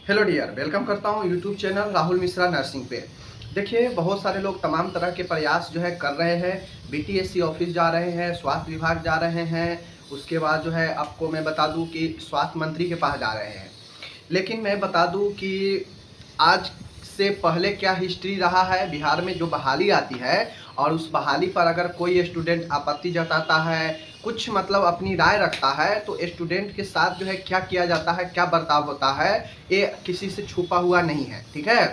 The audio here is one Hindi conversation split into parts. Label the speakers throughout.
Speaker 1: हेलो डियर, वेलकम करता हूँ YouTube channel Rahul Mishra nursing पे। देखिए, बहुत सारे लोग तमाम तरह के प्रयास जो है कर रहे हैं। बीटीएससी ऑफिस जा रहे हैं, स्वास्थ्य विभाग जा रहे हैं, उसके बाद जो है आपको मैं बता दूं कि स्वास्थ्य मंत्री के पास जा रहे हैं। लेकिन मैं बता दूं कि आज से पहले क्या हिस्ट्री रहा है बिहार में। जो बहाली आती है और उस बहाली पर अगर कोई स्टूडेंट आपत्ति जताता है, कुछ मतलब अपनी राय रखता है, तो स्टूडेंट के साथ जो है क्या किया जाता है, क्या बर्ताव होता है, ये किसी से छुपा हुआ नहीं है। ठीक है।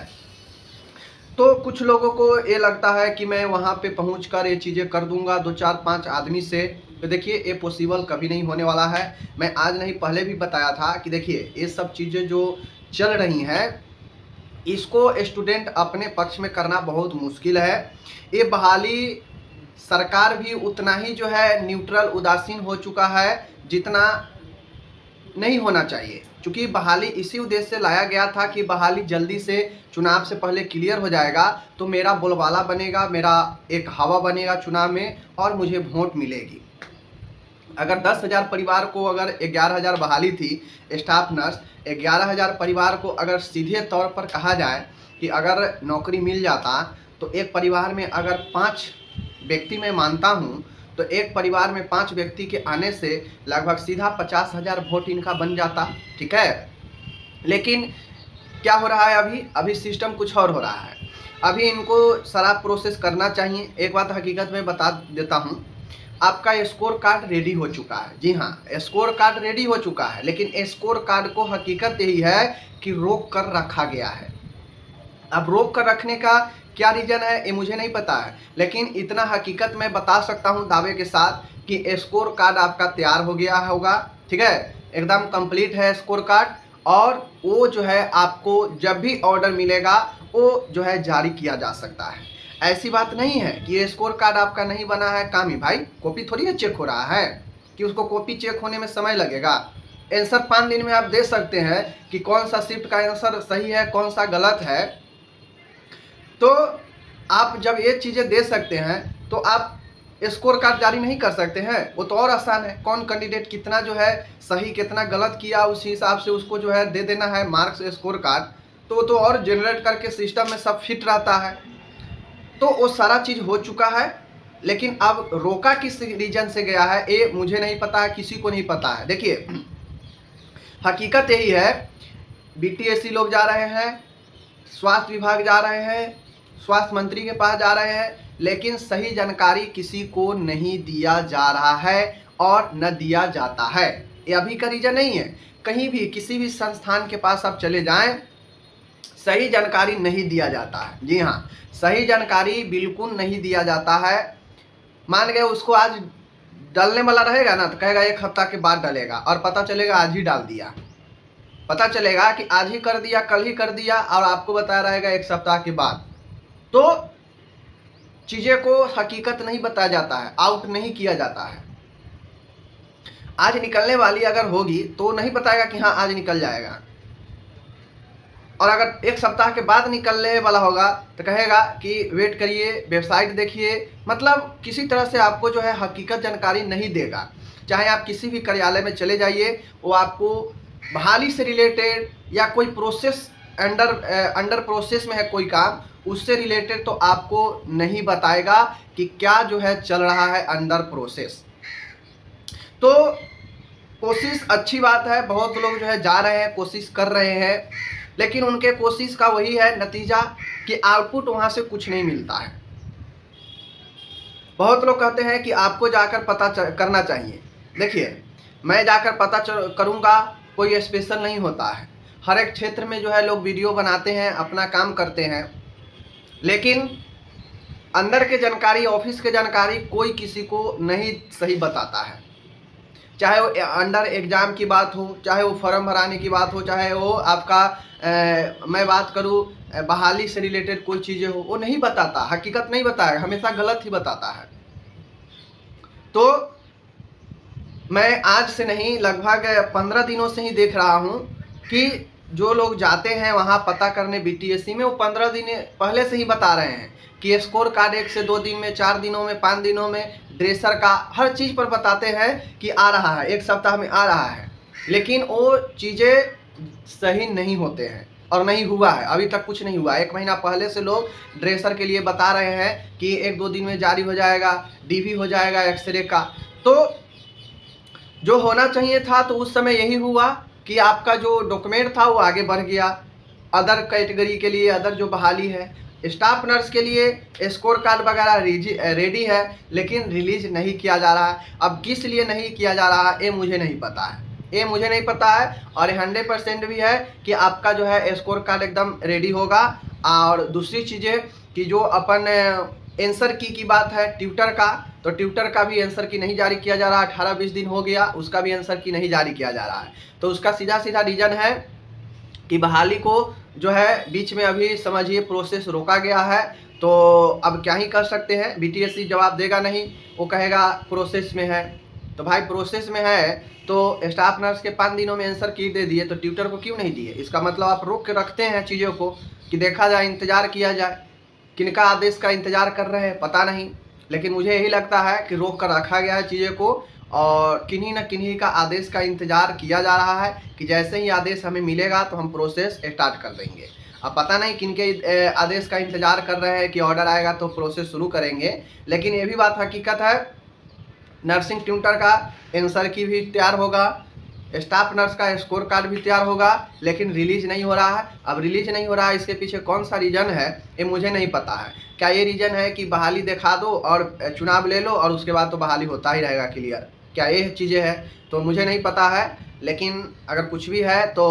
Speaker 1: तो कुछ लोगों को ये लगता है कि मैं वहाँ पे पहुँचकर ये चीज़ें कर दूंगा 2 4 5 आदमी से। तो देखिए, ये पॉसिबल कभी नहीं होने वाला है। मैं आज नहीं पहले भी बताया था कि देखिए, ये सब चीज़ें जो चल रही हैं, इसको स्टूडेंट अपने पक्ष में करना बहुत मुश्किल है। ये बहाली सरकार भी उतना ही जो है न्यूट्रल उदासीन हो चुका है जितना नहीं होना चाहिए। क्योंकि बहाली इसी उद्देश्य से लाया गया था कि बहाली जल्दी से चुनाव से पहले क्लियर हो जाएगा तो मेरा बोलबाला बनेगा, मेरा एक हवा बनेगा चुनाव में और मुझे वोट मिलेगी। अगर 10,000 परिवार को अगर 11,000 बहाली थी स्टाफ नर्स, 11,000 परिवार को अगर सीधे तौर पर कहा जाए कि अगर नौकरी मिल जाता तो एक परिवार में अगर 5 व्यक्ति मैं मानता हूँ, तो एक परिवार में 5 व्यक्ति के आने से लगभग सीधा 50,000 वोट इनका बन जाता। ठीक है। लेकिन क्या हो रहा है, अभी सिस्टम कुछ और हो रहा है। अभी इनको सारा प्रोसेस करना चाहिए। एक बात हकीकत में बता देता हूँ, आपका स्कोर कार्ड रेडी हो चुका है। जी हाँ, स्कोर कार्ड रेडी हो चुका है, लेकिन स्कोर कार्ड को हकीकत यही है कि रोक कर रखा गया है। अब रोक कर रखने का क्या रीज़न है ये मुझे नहीं पता है, लेकिन इतना हकीकत मैं बता सकता हूँ दावे के साथ कि स्कोर कार्ड आपका तैयार हो गया होगा। ठीक है, एकदम कंप्लीट है स्कोर कार्ड। और वो जो है आपको जब भी ऑर्डर मिलेगा वो जो है जारी किया जा सकता है। ऐसी बात नहीं है कि ये स्कोर कार्ड आपका नहीं बना है। कामी भाई, कॉपी थोड़ी है चेक हो रहा है कि उसको कॉपी चेक होने में समय लगेगा। आंसर 5 दिन में आप दे सकते हैं कि कौन सा शिफ्ट का आंसर सही है, कौन सा गलत है। तो आप जब ये चीज़ें दे सकते हैं तो आप स्कोर कार्ड जारी नहीं कर सकते हैं? वो तो और आसान है। कौन कैंडिडेट कितना जो है सही कितना गलत किया, उस हिसाब से उसको जो है दे देना है मार्क्स स्कोर कार्ड। तो वो तो और जनरेट करके सिस्टम में सब फिट रहता है। तो वो सारा चीज़ हो चुका है, लेकिन अब रोका किस रीजन से गया है ये मुझे नहीं पता है, किसी को नहीं पता है। देखिए, हकीकत यही है, बीटीएससी लोग जा रहे हैं, स्वास्थ्य विभाग जा रहे हैं, स्वास्थ्य मंत्री के पास जा रहे हैं, लेकिन सही जानकारी किसी को नहीं दिया जा रहा है और न दिया जाता है। ये अभी का रीजन नहीं है। कहीं भी किसी भी संस्थान के पास आप चले जाएं, सही जानकारी नहीं दिया जाता है। जी हाँ, सही जानकारी बिल्कुल नहीं दिया जाता है। मान गए उसको आज डालने वाला रहेगा ना, तो कहेगा 1 हफ्ता के बाद डालेगा, और पता चलेगा आज ही डाल दिया। पता चलेगा कि आज ही कर दिया, कल ही कर दिया, और आपको बताया रहेगा 1 सप्ताह के बाद। तो चीज़ें को हकीकत नहीं बताया जाता है, आउट नहीं किया जाता है। आज निकलने वाली अगर होगी तो नहीं बताएगा कि हाँ आज निकल जाएगा, और अगर 1 सप्ताह के बाद निकलने वाला होगा तो कहेगा कि वेट करिए, वेबसाइट देखिए। मतलब किसी तरह से आपको जो है हकीकत जानकारी नहीं देगा। चाहे आप किसी भी कार्यालय में चले जाइए, वो आपको बहाली से रिलेटेड या कोई प्रोसेस अंडर प्रोसेस में है कोई काम, उससे रिलेटेड तो आपको नहीं बताएगा कि क्या जो है चल रहा है अंडर प्रोसेस। तो कोशिश अच्छी बात है, बहुत लोग जो है जा रहे हैं, कोशिश कर रहे हैं, लेकिन उनके कोशिश का वही है नतीजा कि आउटपुट वहाँ से कुछ नहीं मिलता है। बहुत लोग कहते हैं कि आपको जाकर पता करना चाहिए। देखिए, मैं जाकर पता करूँगा कोई स्पेशल नहीं होता है। हर एक क्षेत्र में जो है लोग वीडियो बनाते हैं, अपना काम करते हैं, लेकिन अंदर के जानकारी, ऑफिस के जानकारी कोई किसी को नहीं सही बताता है। चाहे वो अंडर एग्ज़ाम की बात हो, चाहे वो फॉर्म भराने की बात हो, चाहे वो आपका मैं बात करूँ बहाली से रिलेटेड कोई चीज़ें हो, वो नहीं बताता, हकीकत नहीं बताएगा, हमेशा गलत ही बताता है। तो मैं आज से नहीं, लगभग 15 दिनों से ही देख रहा हूँ कि जो लोग जाते हैं वहाँ पता करने बीटीएससी में, वो 15 दिन पहले से ही बता रहे हैं कि स्कोर कार्ड 1 से 2 दिन में, 4 दिनों में, 5 दिनों में, ड्रेसर का हर चीज़ पर बताते हैं कि आ रहा है, 1 सप्ताह में आ रहा है। लेकिन वो चीज़ें सही नहीं होते हैं और नहीं हुआ है, अभी तक कुछ नहीं हुआ। 1 महीना पहले से लोग ड्रेसर के लिए बता रहे हैं कि 1-2 दिन में जारी हो जाएगा, डीवी हो जाएगा एक्सरे का। तो जो होना चाहिए था तो उस समय यही हुआ कि आपका जो डॉक्यूमेंट था वो आगे बढ़ गया। अदर कैटेगरी के लिए, अदर जो बहाली है, स्टाफ नर्स के लिए स्कोर कार्ड वगैरह रेडी है, लेकिन रिलीज नहीं किया जा रहा है। अब किस लिए नहीं किया जा रहा है ये मुझे नहीं पता है, ये मुझे नहीं पता है। और 100% भी है कि आपका जो है स्कोर कार्ड एकदम रेडी होगा। और दूसरी चीज़ें कि जो अपन आंसर की बात है ट्यूटर का, तो ट्यूटर का भी आंसर की नहीं जारी किया जा रहा। 18-20 दिन हो गया, उसका भी आंसर की नहीं जारी किया जा रहा है। तो उसका सीधा सीधा रीज़न है कि बहाली को जो है बीच में अभी समझिए प्रोसेस रोका गया है। तो अब क्या ही कर सकते हैं, बीटीएससी जवाब देगा नहीं, वो कहेगा प्रोसेस में है। तो भाई प्रोसेस में है तो स्टाफ नर्स के 5 दिनों में आंसर की दे दिए, तो ट्यूटर को क्यों नहीं दिए? इसका मतलब आप रोक के रखते हैं चीज़ों को कि देखा जाए, इंतज़ार किया जाए। किनका आदेश का इंतज़ार कर रहे हैं पता नहीं, लेकिन मुझे यही लगता है कि रोक कर रखा गया है चीज़ों को और किन्हीं न किन्हीं का आदेश का इंतज़ार किया जा रहा है कि जैसे ही आदेश हमें मिलेगा तो हम प्रोसेस स्टार्ट कर देंगे। अब पता नहीं किनके आदेश का इंतज़ार कर रहे हैं कि ऑर्डर आएगा तो प्रोसेस शुरू करेंगे। लेकिन ये भी बात हकीकत है, नर्सिंग ट्यूटर का आंसर की भी तैयार होगा, स्टाफ नर्स का स्कोर कार्ड भी तैयार होगा, लेकिन रिलीज नहीं हो रहा है। अब रिलीज नहीं हो रहा है, इसके पीछे कौन सा रीज़न है ये मुझे नहीं पता है। क्या ये रीज़न है कि बहाली दिखा दो और चुनाव ले लो और उसके बाद तो बहाली होता ही रहेगा क्लियर? क्या ये चीज़ें हैं? तो मुझे नहीं पता है, लेकिन अगर कुछ भी है तो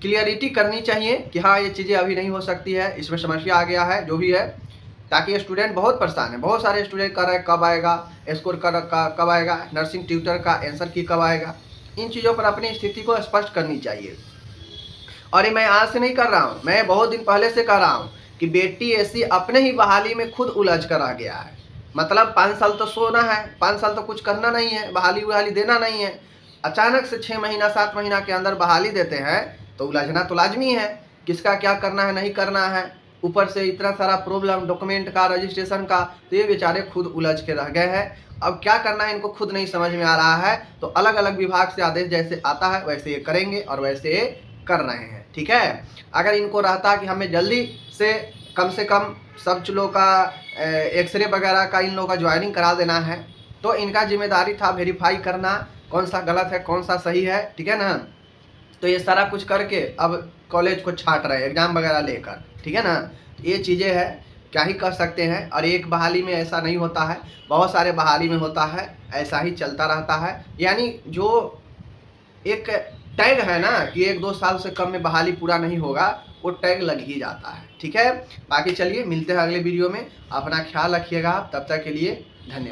Speaker 1: क्लियरिटी करनी चाहिए कि हाँ ये चीज़ें अभी नहीं हो सकती है, इसमें समस्या आ गया है जो भी है, ताकि स्टूडेंट बहुत परेशान है। बहुत सारे स्टूडेंट कर रहे हैं कब आएगा स्कोर कब आएगा, नर्सिंग ट्यूटर का आंसर की कब आएगा। इन चीज़ों पर अपनी स्थिति को स्पष्ट करनी चाहिए। और ये मैं आज से नहीं कर रहा हूँ, मैं बहुत दिन पहले से कर रहा हूँ कि बीटीएससी अपने ही बहाली में खुद उलझ कर आ गया है। मतलब 5 साल तो सोना है, 5 साल तो कुछ करना नहीं है, बहाली वहाली देना नहीं है। अचानक से 6 महीना 7 महीना के अंदर बहाली देते हैं तो उलझना तो लाजमी है, किसका क्या करना है नहीं करना है। ऊपर से इतना सारा प्रॉब्लम डॉक्यूमेंट का, रजिस्ट्रेशन का, तो ये बेचारे खुद उलझ के रह गए हैं। अब क्या करना है इनको खुद नहीं समझ में आ रहा है। तो अलग अलग विभाग से आदेश जैसे आता है वैसे ये करेंगे और वैसे ये कर रहे हैं। ठीक है, अगर इनको रहता कि हमें जल्दी से कम सब लोगों का एक्सरे वगैरह का इन लोगों का ज्वाइनिंग करा देना है, तो इनका जिम्मेदारी था वेरीफाई करना कौन सा गलत है कौन सा सही है। ठीक है ना, तो ये सारा कुछ करके अब कॉलेज को छाट रहे हैं एग्ज़ाम वगैरह लेकर। ठीक है ना, ये चीज़ें हैं, क्या ही कर सकते हैं। और एक बहाली में ऐसा नहीं होता है, बहुत सारे बहाली में होता है, ऐसा ही चलता रहता है। यानी जो एक टैग है ना कि 1-2 साल से कम में बहाली पूरा नहीं होगा, वो टैग लग ही जाता है। ठीक है, बाकी चलिए मिलते हैं अगले वीडियो में, अपना ख्याल रखिएगा। तब तक के लिए धन्यवाद।